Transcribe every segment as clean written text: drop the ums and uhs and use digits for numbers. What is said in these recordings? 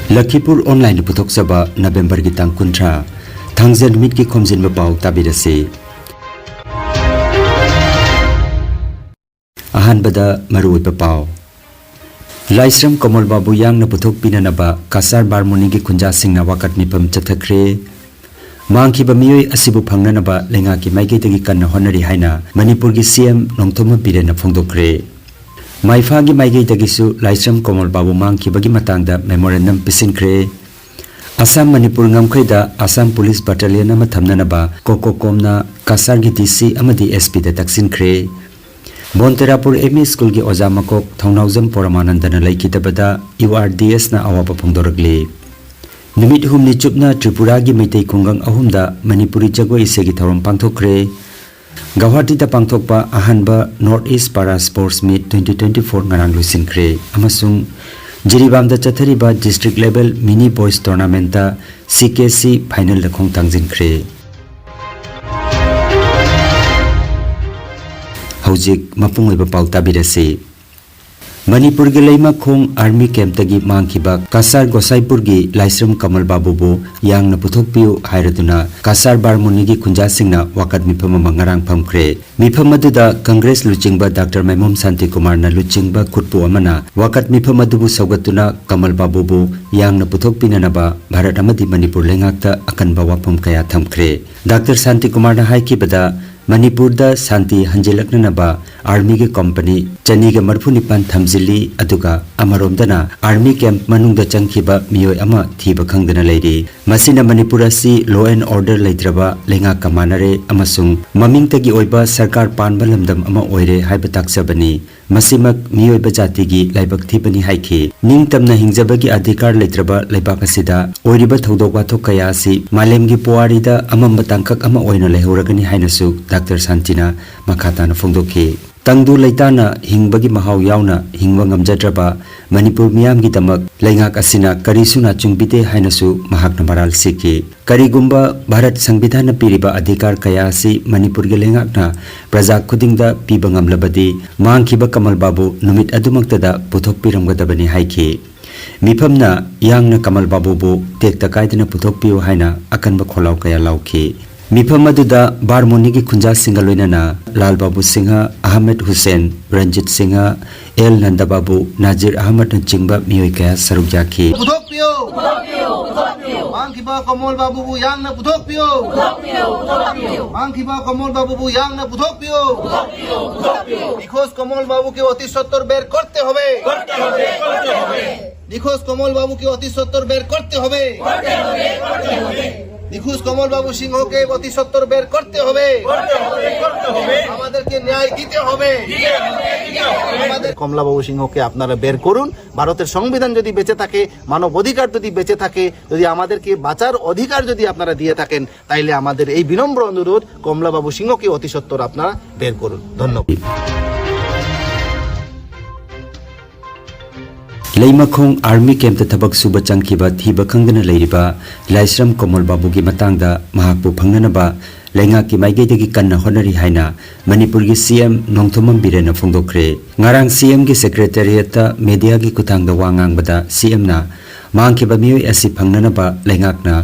Lakhipuronline puthok saba November ki tang kuntra thangzen mit ki Khomjinba Pao tabirasi. Ahan bada marui pao. Laisram Komol Babu yang na puthok pinanaba kasar barmoni ki kunja singna wakat mipam chathakre. Mangki ba miyoi asibu phangnanaba lenga ki maigi tegi kanna honari haina Manipur ki CM nongthoma pirena phongdokre. Maifagi maigi tegisu Laisram Komol Babu mangki bagi matangda memorandum pisinkre. Assam Manipur ngamkhaida Assam Police Battalion ama thamnanaba kokokomna kasar gi DC amadi SP da taksinkre. Bonterapur ME School ki oja makok thongnaujam Poramanandana laikitabada URDS na awapa phongdoragli. Numit humni chupna Tripura gi meitai khungang ahumda Manipuri jagoi isegi thorom pangthokre. Guwahati da pangthokpa ahanba Northeast Para Sports Meet 2024 ngarang lusinkre amasung Jiribam da chathariba district level mini boys tournament da CKC final da khong tangjinkre. Haujik mapung oiba pau tabirasi. Manipur gi leima khong army camp tagi mangkhiba kasar Gosaipur gi Laisram Komol Babu bo yang na puthok piu hairaduna kasar barmoni gi kunja singna wakat mipam mangarang phamkre. Mipam aduda Congress luchingba Dr. Maimom Santi Kumar na luchingba khutpu amana wakat mipam adubu saugatuna Komol Babu bo yang na puthok pinanaba Bharat amadi Manipur lengakta akanba wapam kaya thamkre. Dr. Santi Kumar na haikibada Manipur da Santi Hanjilaknanaba Army ge company chani ge marphunipan thamjili aduga amaromdana Army camp manungda changkhiba miyoi ama thiba khangdana leiri. Masina Manipur asi law and order leitraba lenga kamanare amasung mamingtagi oiba sarkar panba lamdam ama oire haiba taksabani. Masimak miyoi bajati gi laibak thibani haiki. Ningtamna hingjabagi adhikar leitraba leibak asida oiriba thodok wathok kaya asi malemgi puari da amamba tangkak ama oina lehuragani hainasu Dr. Santina makhatana phongdokhi. Tangdu leitana hingbagi mahau yauna hingwa ngamjadraba Manipur miyam gi damak lengak asina karisuna chungbite hainasu mahakna maral siki. Karigumba Bharat Sangbidhana piriba adhikar kaya si Manipur gi lengakna praja khudingda piba ngamlabadi mangkhiba Komol Babu numit adumaktada puthok piramgadabani haiki. Miphamna yangna Komol Babu bo tekta kaidana puthok piu haina akanba kholau kaya lauki. Mifam aduda barmoni ki khunja singa loinana Lal Babu Singha, Ahmed Hussain, Ranjit Singha, El Nanda Babu, Nazir Ahmad na chingba miyoi kaya saruk jaki. Puthok piyo, Mangkhiba Komol Babu bu yang na puthok piyo, Mangkhiba Komol Babu bu yang na puthok piyo, Nikhos Komol Babu ke অতি 70 বের করতে হবে, নিখোঁজ কমল বাবুকে অতি 70 বের করতে হবে, নিখোঁজ কমল বাবু সিংহকে অতি 70 বের করতে হবে, আমাদেরকে ন্যায় দিতে হবে। কমলা বাবু সিংহকে আপনারা বের করুন। ভারতের সংবিধান যদি বেঁচে থাকে, মানব অধিকার যদি বেঁচে থাকে, যদি আমাদেরকে বাঁচার অধিকার যদি আপনারা দিয়ে থাকেন, তাইলে আমাদের এই বিনম্র অনুরোধ কমলা বাবু সিংহকে অতি 70 আপনারা বের করুন। ধন্যবাদ। Leimakhong Army camp ta thabak suba changkhiba thiba khangdana leiriba Laisram Komol Babu gi matangda mahakpu phangnanaba lenga ki maigedagi kanna honari haina Manipur gi CM nongthomam birena phongdokre. Ngarang CM gi secretariat ta media gi kuthangda wangang bada CM na mangkhiba miyoi asi phangnanaba lengakna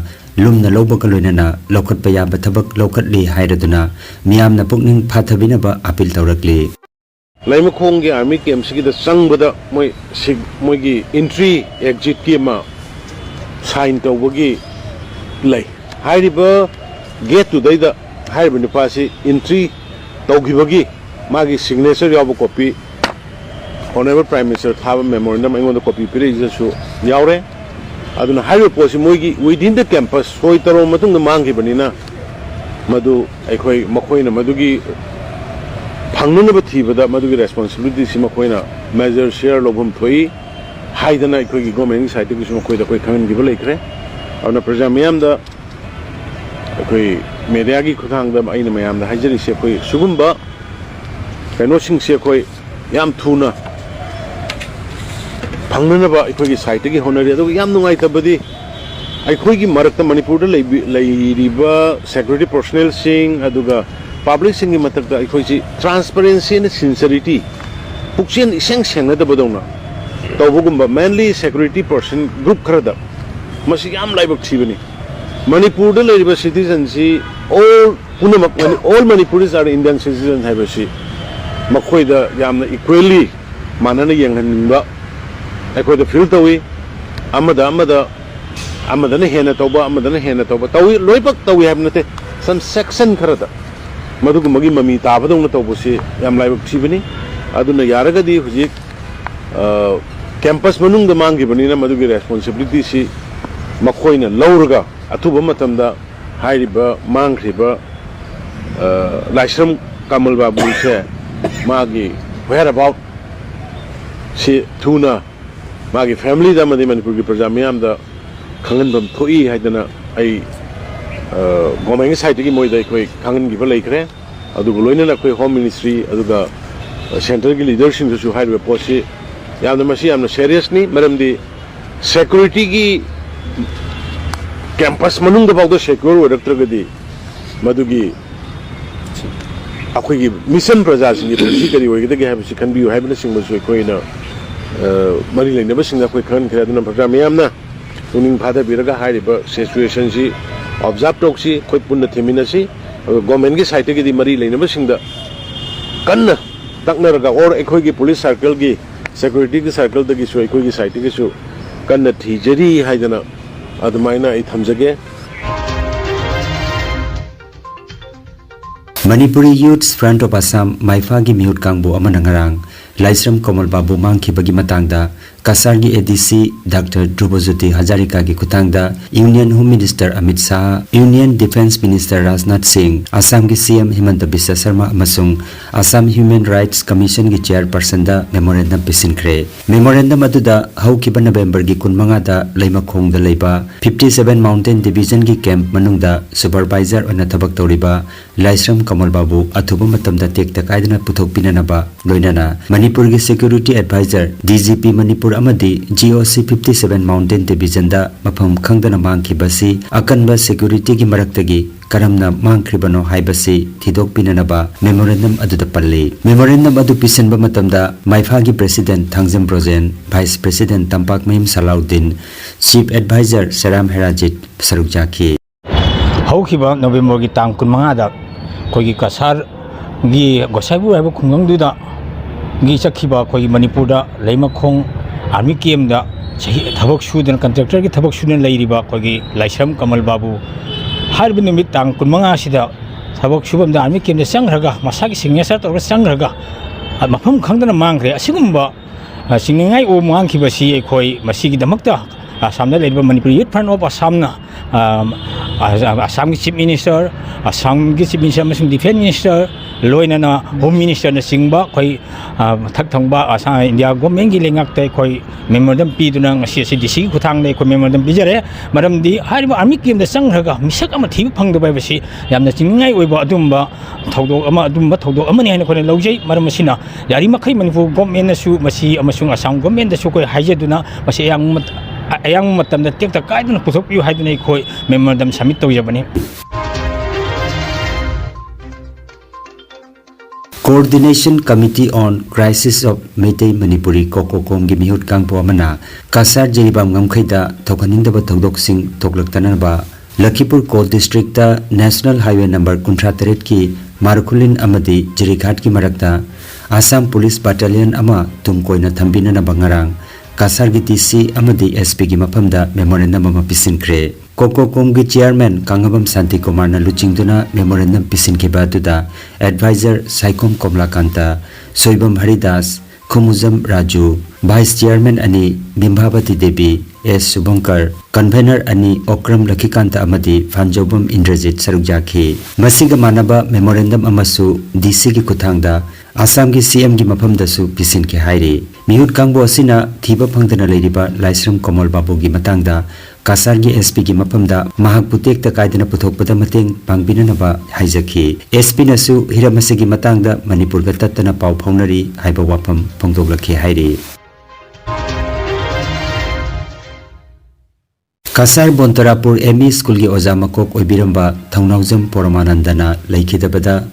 lumna lobaka loinana lokhatpa yaba thabak lokhatli hairaduna miyamna pukning phathabinaba apil tawrakli. Laimakhong gi army camp sigi da sangbada moi gi entry exit ki ma sign tawbagi lai hairiba gate to dai da hairiba ni pasi entry tawgibagi magi signature yabu copy honorable prime minister thaba memorandum ingon da copy pire isu yaure aduna hairiba posi moi gi within the campus soi taro matung da mangi banina madu aikhoi makhoi na madu gi Pangnunaba thibada madugi responsibility sima koina major share lobham thoi haidana ikoi government side ki sima koi da koi khangan gi balekre auna praja miyam da koi media gi khuthang da aina mayam da hajari se koi sugumba kaino sing se koi yam thuna pangnunaba ikoi gi side gi honari adu yam nungai tabadi aikoi gi marakta Manipur da leiriba security personnel sing aduga public singi matakta ikhoisi transparency and sincerity pukchen iseng sengna da bodona tawbugumba mainly security person group kharada masi yam laibak thibani Manipur da leriba citizens si all punamak all Manipuris are Indian citizens haibasi makhoi da yamna equally manana yenghaningba akhoi da feel tawi amada na hena tawba tawi loibak tawi habnate some section kharada madugu magi mami tabadong na tawbosi yam laibak thibani aduna yaragadi hujik campus manung da mangi bani na madugi responsibility si makhoina lauraga athuba matamda hairiba mangriba laisram kamal babu se magi where about si thuna magi family da madi manipur gi praja miyam da khangan bam thoi haidana ai gomeng side gi moi dai koi khangan gi ba laikre adugo loina na koi home ministry aduga central gi leadership su hairiba posi yamna masi yamna serious ni maramdi security gi campus manung da bawda secure odatragadi madugi akhoi gi mission praja singi policy kari oigida gi habsi khanbi haibna singba su koina mari leina ba singa koi khan khira duna program yamna tuning phada biraga hairiba situation si observe toksi koi punna themina si government gi side gi di mari leina ba singda kanna taknaraga or ekhoi gi police circle gi security gi circle da gi su ekhoi gi side gi su kanna thijari haidana admaina ai thamjage Manipuri Youth Front of Assam Maifa gi mihut kangbo amanangarang Laisram Komal Babu mangki bagi matangda Kasar gi ADC Dr. Drupajyoti Hazarika gi kutangda Union Home Minister Amit Shah, Union Defense Minister Rajnath Singh, Assam gi CM Himanta Biswa Sharma amasung Assam Human Rights Commission gi chairperson da memorandum pisinkre. Memorandum aduda haukiba November gi 15 da Leimakhong da leiba 57 Mountain Division gi camp manungda supervisor ona thabak toriba Laisram Komal Babu athuba matamda tekta kaidana puthok pinanaba loinana Manipur gi security advisor DGP Manipur amadi GOC 57 Mountain Division da mafam khangdana mangki basi akanba security gi maraktagi karamna mangkribano haibasi thidok pinanaba memorandum aduda palle memorandum adu pisenba matamda Maifa gi president Thangjam Brojen, vice president Tampak Mahim Salaudin, chief advisor Saram Herajit sarukjaki haukiba November gi tang 15 da koigi kasar gi gosaibu haiba khungang duda gi chakhiba koigi Manipur da Leimakhong army camp da thabak sudan contractor gi thabak sudan leiriba koigi Laisram Kamal Babu harbi nimit tang 15 sida thabak subam da army camp da sangraga masagi signature tor sangraga mafam khangdana mangre asigumba singingai o mangkhiba si ekhoi masigi damakta Assamda leiriba Manipur Youth Front of Assamna Assam gi chief minister Assam gi chief minister amasung defense minister loinana home minister na singba khoi thak thongba Assam India government gi lengak tai khoi memorandum piduna ngasi si DC khuthang nei khoi memorandum bijare maramdi hariba army camp da sangraga misak ama thibu phangda bai basi yamna chingai oiba adumba thodok amani haina khoi logjai maram masina yari makhai Manipur government na su masi amasung Assam government da su khoi haijaduna masi ayang matamda tekta kaiduna puthok yu haiduna khoi memorandum submit tawjabani Coordination Committee on Crisis of Meitei Manipuri Kokokom gi mihut kangpo amana kasar jeribam ngamkhaida thokaningdaba thodok sing thoklaktanaba Lakhipur Coal District da National Highway number 38 ki Markhulin amadi Jirighat ki marakta Assam Police Battalion ama tumkoina thambina na bangarang kasar gi TC amadi SP gi maphamda memorandum ama pisinkre Kokokom gi chairman Kangabam Santi Kumar na luchingduna memorandum pisinke batuda advisor Saikom Komlakanta Soibam Haridas Khumuzam Raju vice chairman ani Bimbhavati Devi S Subhankar convener ani Okram Lakhikanta amadi Phanjobam Indrajit sarukjaki masiga manaba memorandum amasu DC gi kuthangda Assam gi CM gi mafamda su pisinke hairi mihut kangbo asina thiba phangdana leiriba Laisram Komal Babu gi matangda kasar gi SP gi mafamda mahak putek ta kaidana puthokpada mateng pangbinanaba haijaki SP nasu hiramase gi matangda Manipur ga tattana pau phaunari haiba wafam phongdoglakhi hairi Kasar Bontarapur ME School gi oja makok oibiramba Thongnaujam Paramanandana laikhidabada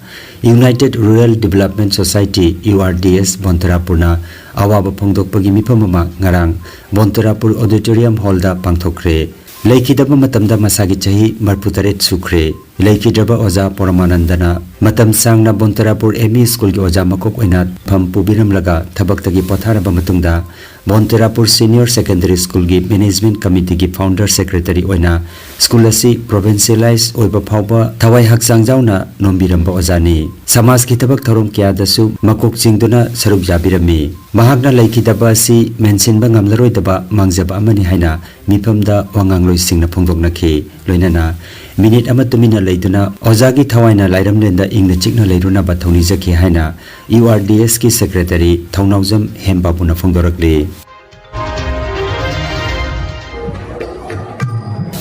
United Rural Development Society URDS Bontarapurna awaba phongdokpagi mifamama ngarang Bontarapur Auditorium Hall da pangthokre लेखिदबा मतमदा मसागी चाही मरपुतरेत सुखरे लेखिद्रबा ओजा परमानंदना मतम सांगना बोंतरापुर ME school की ओजा मकोक ओइना फम पुबिरम लगा थबक्तगी पथारबा मतुंगदा बोंतरापुर senior secondary school की management committee की founder secretary ओइना school असी प्रोविंशियलाइज ओइबा फावबा थवाई हकसांग जाउना नोंबिरमबा ओजानी समाज की थबक थरोम क्यादसु मकोक चिंगदुना सरुक जाबिरमी महागना लेखिदबा असी मेंसिनबा ngamlaroidaba mangjaba amani haina mifamda wangangloi singna phongdoknakhi loinana minute ama tumina leiduna ojagi thawaina lairamlenda ingna chikna leiruna ba thoni jaki haina URDS ki secretary thaunaujam hembabuna phongdorakli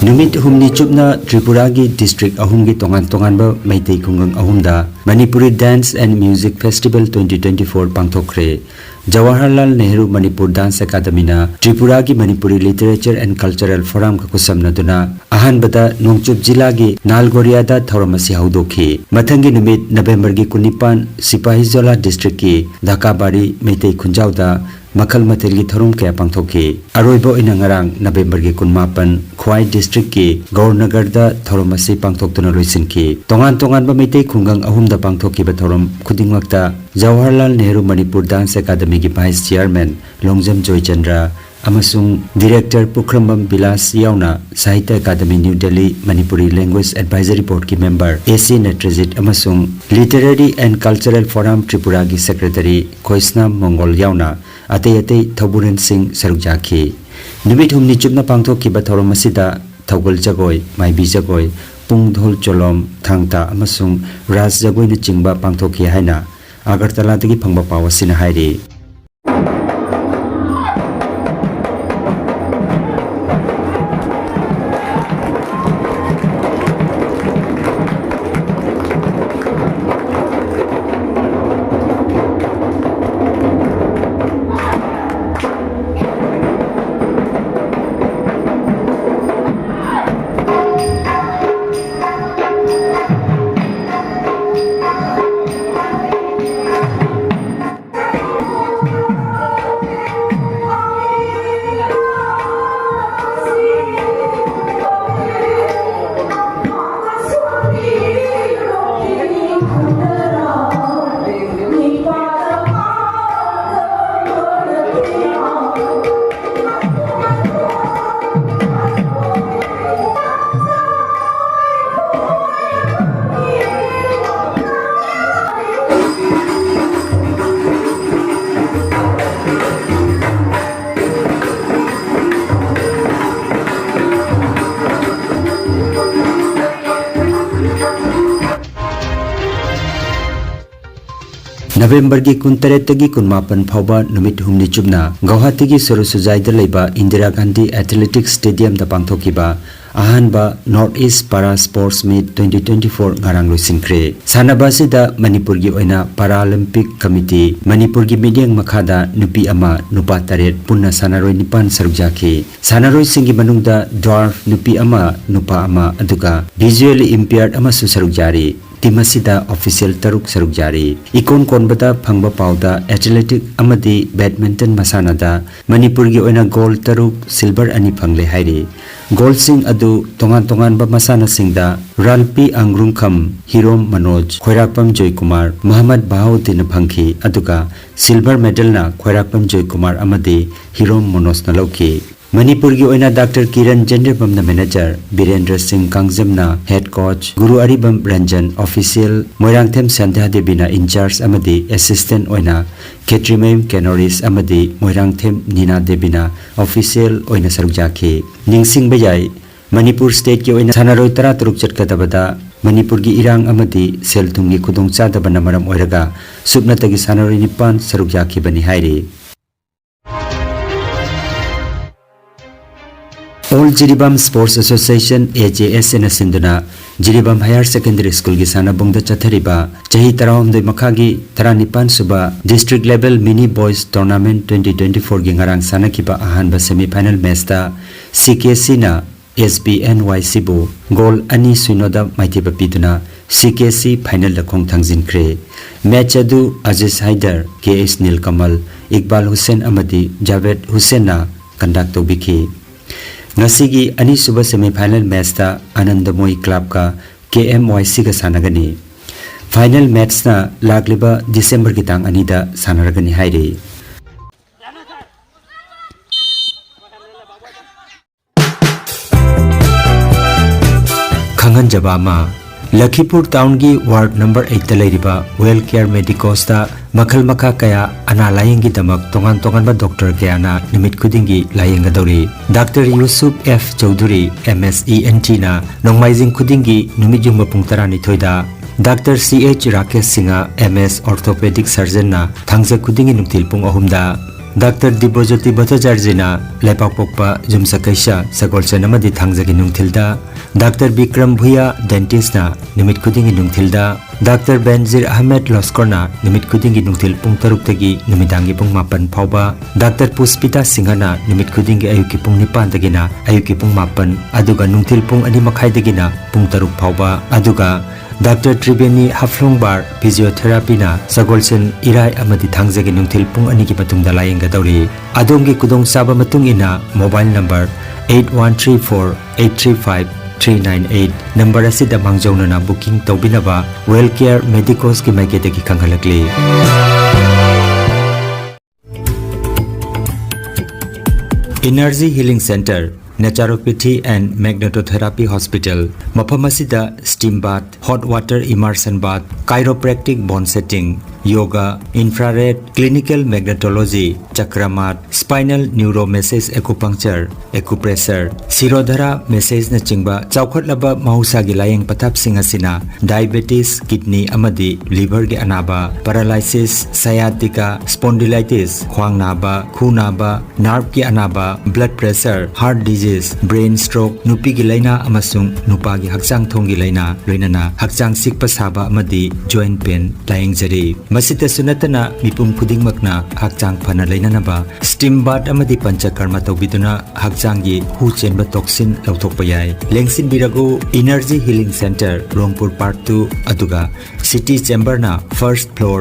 Numit humni chupna Tripura ki district ahum ki tongan ba maitei khungang ahumda Manipuri Dance and Music Festival 2024 pangthokre Jawaharlal Nehru Manipur Dance Academy na Tripura ki Manipuri Literature and Cultural Forum ka kusamna duna ahan bada Nongchup jila ki Nalgoria da thauramasi haudokhi mathangi numit November ki 19 Sipahijola district ki Dhakabari maitei khunjau da Makal matel ki thorum kaya pangthoki aroibo ina ngarang November ki 18 Khwai district ki Gaurnagar da thorum asi pangthoktuna loisinki tongan ba meitei khungang ahum da pangthoki ba thorum khudingwakta Jawaharlal Nehru Manipur Dance Academy ki vice chairman Longjam Joy Chandra amasung director Pukrambam Bilas yauna Sahitya Academy New Delhi Manipuri Language Advisory Board ki member AC Netrajit amasung Literary and Cultural Forum Tripura ki secretary Khoisnam Mongol yauna atei Thoburen Singh sarukjaki numit humni chupna pangthokki ba thorom asida thogol jagoi maibi jagoi pungdhol cholom thangta amasung ras jagoi na chingba pangthokki haina agartala dagi phangba pawasina hairi November ki 13 tagi 18 phawba numit humni chupna Guwahati ki Sorosujai da leiba Indira Gandhi Athletics Stadium da pangthokiba ahanba North East Para Sports Meet 2024 ngarang loisinkre sanaba sida Manipur gi oina Paralympic Committee Manipur gi mediang makhada nupi ama nupa taret punna sanaroi nipan sarukjaki sanaroi singi manungda dwarf nupi ama nupa ama aduga visually impaired ama su sarukjari Timasida official taruk saruk jari ikon konbata phangba pauda athletic amadi badminton masanada Manipur gi oina gold taruk silver ani phangle hairi gold sing adu tongan ba masana singda Ralpi Angrungkham Hirom Manoj Khoirakpam Joy Kumar Muhammad Bahauddin phangki aduga silver medal na Khoirakpam Joy Kumar amadi Hirom Manoj na lauki Manipur gi oina Dr. Kiran Jenderbam na manager Birendra Singh Kangjam na head coach Guru Aribam Ranjan official Moirangthem Sandhya Devi na in charge amadi assistant oina Ketrimem Kenoris amadi Moirangthem Nina Devi na official oina sarukjaki ningsing bayai Manipur state ki oina sanaroi tara turuk chatkadabada Manipur gi irang amadi selthum gi khudong chadaba na maram oiraga subnatagi sanaroi nipan sarukjaki bani hairi All Jiribam Sports Association AJS in Sinduna Jiribam Higher Secondary School gi sanabungda chathariba chahi tarawamdoi makhagi taranipan suba district level mini boys tournament 2024 gi ngarang sanakiba ahanba semi final match ta CKC na SBNYC bu goal ani suinoda maitiba piduna CKC final da khong thangjinkre match adu Aziz Haider KS Nilkamal Iqbal Hussain amadi Javed Hussain na conduct tobiki ngasigi ani suba semi-final match ta Anandamoi club ka KMYC ka sanagani final match na lagliba December ki tang ani da sanaragani haire Khangan Jabama Lakhipur town gi ward number 8 ta leiriba well care medicos ta makhal makha kaya ana layeng gi damak tongan tongan ba doctor kaya na nimit khudingi layeng ga dori Dr. Yusuf F Chaudhuri MSENT na nongmaijing khudingi numijung pung tarani thoida Dr. CH Rakesh Singha MS orthopedic surgeon na thangja khudingi nungtil pung ahumda Dr. Dibojoti Bhattacharjina Lepak Pokpa Jumsa Kaisha Sagolchen amadi thangjagi nungthilda Dr. Bikram Bhuya dentist na nimit khudingi nungthilda Dr. Benzir Ahmed Loskorna nimit khudingi nungthil pung taruk tagi nimidangi pung 8 phauba Dr. Puspita Singha na nimit khudingi ayuki pung 9 tagina ayuki pung 8 aduga nungthil pung 2 makhai tagina pung taruk phauba aduga Dr. Tribeni Haflongbar Physiotherapy na Sagolchen Irai amadi thangjagi nungthil pung 2 ki patungda layeng ga dauri adonggi kudong saba matung ina mobile number 8134835398 number asida mangjona na booking tawbinaba well care medicos ki maikete ki khanghalakli Energy Healing Center Naturopathy and Magnetotherapy Hospital Mapamasida steam bath hot water immersion bath chiropractic bone setting yoga infrared clinical magnetology chakramat spinal neuro massage acupuncture acupressure sirodhara massage na chingba chawkhatlaba mahusa gi layeng pathap singa sina diabetes kidney amadi liver gi anaba paralysis sciatica spondylitis khwang naba khu naba nerve gi anaba blood pressure heart disease brain stroke nupi gi laina amasung nupa gi hakchang thong gi laina loinana hakchang sikpa saba amadi joint pain layeng jari masita sunatana mipum khuding makna hakchang phana leinanaba steam bath amadi panchakarma tawbiduna hakchang gi hu chenba toxin lauthokpa yai lengsin birago energy healing center rongpur part 2 aduga city chamber na first floor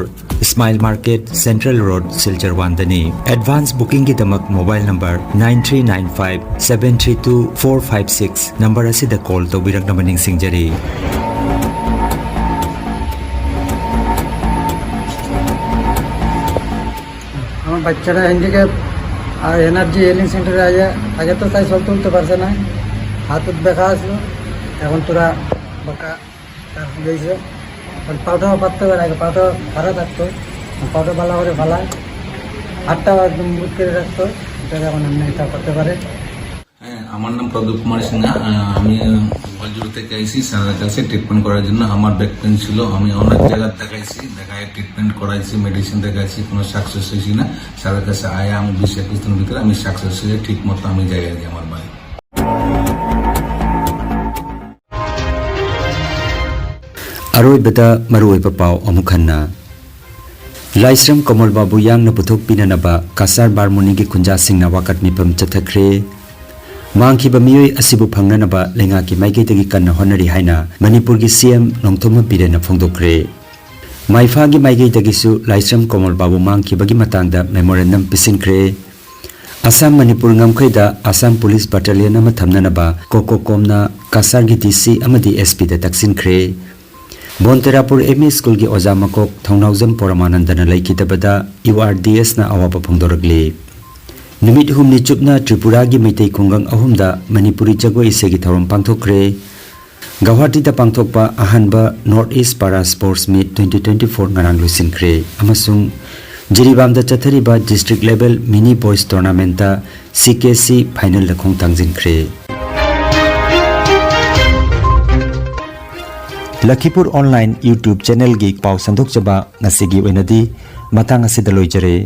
Smile Market Central Road Silchar Wandani advance booking gi damak mobile number 9395732456 number asida call tawbirak namaning singjari আমার বাচ্চারা handicap আর energy healing সেন্টারে আগে তো তাই সব তুলতে পারছে না হাত ব্যথা আসলো এখন তোরা বাঁকা গেছে পাউটাও পাততে পারে আগে পাউটা ভাড়া থাকতো পাউটা ভালো করে ভালায় হাতটাও একদম বুট করে রাখতো এটা এখন এমনি এটা করতে পারে হ্যাঁ আমার নাম প্রদীপ কুমার সিনহা আমি বলজুর থেকে আইসি স্যারের কাছে ট্রিটমেন্ট করার জন্য আমার ব্যাক পেন ছিল আমি অনেক জায়গায় দেখাইছি দেখায় ট্রিটমেন্ট করাইছি মেডিসিন দেখাইছি কোনো সাকসেস হয়েছি না স্যারের কাছে আয়া আমি 20-21 দিনের ভিতরে আমি সাকসেস হয়ে ঠিক মতো আমি জায়গায় যাই আমার বাড়ি Aroi beta maroi papau amukhanna Laisram Kamal Babu yang na puthok pinanaba kasar barmoni gi kunja sing na wakat nipam chathakre mangki ba miyoi asibu phangnanaba lenga ki maike tegi kanna honari haina Manipur gi CM nongthoma pirena phongdokre maifa gi maike tegi su Laisram Kamal Babu mangki bagi matangda memorandum pisinkre Assam Manipur ngamkhaida Assam Police Battalion ama thamnanaba kokokomna kasar gi DC amadi SP da taksinkre Bonterapur ME School gi ojamakok thongnaujam Paramanandana laikhitabada URDS na awapa phongdoragli Nimit humni chupna Tripura gi meitei khungang ahumda Manipuri jago isegi thorom pangthokre Guwahati da pangthokpa ahanba North East Para Sports Meet 2024 ngarang lusinkre amasung Jiribamda chathariba district level mini boys tournament ta CKC final la khongtangjinkre Lakhipuronline YouTube channel gi pau sandok chaba ngasigi oinadi matang asida loijare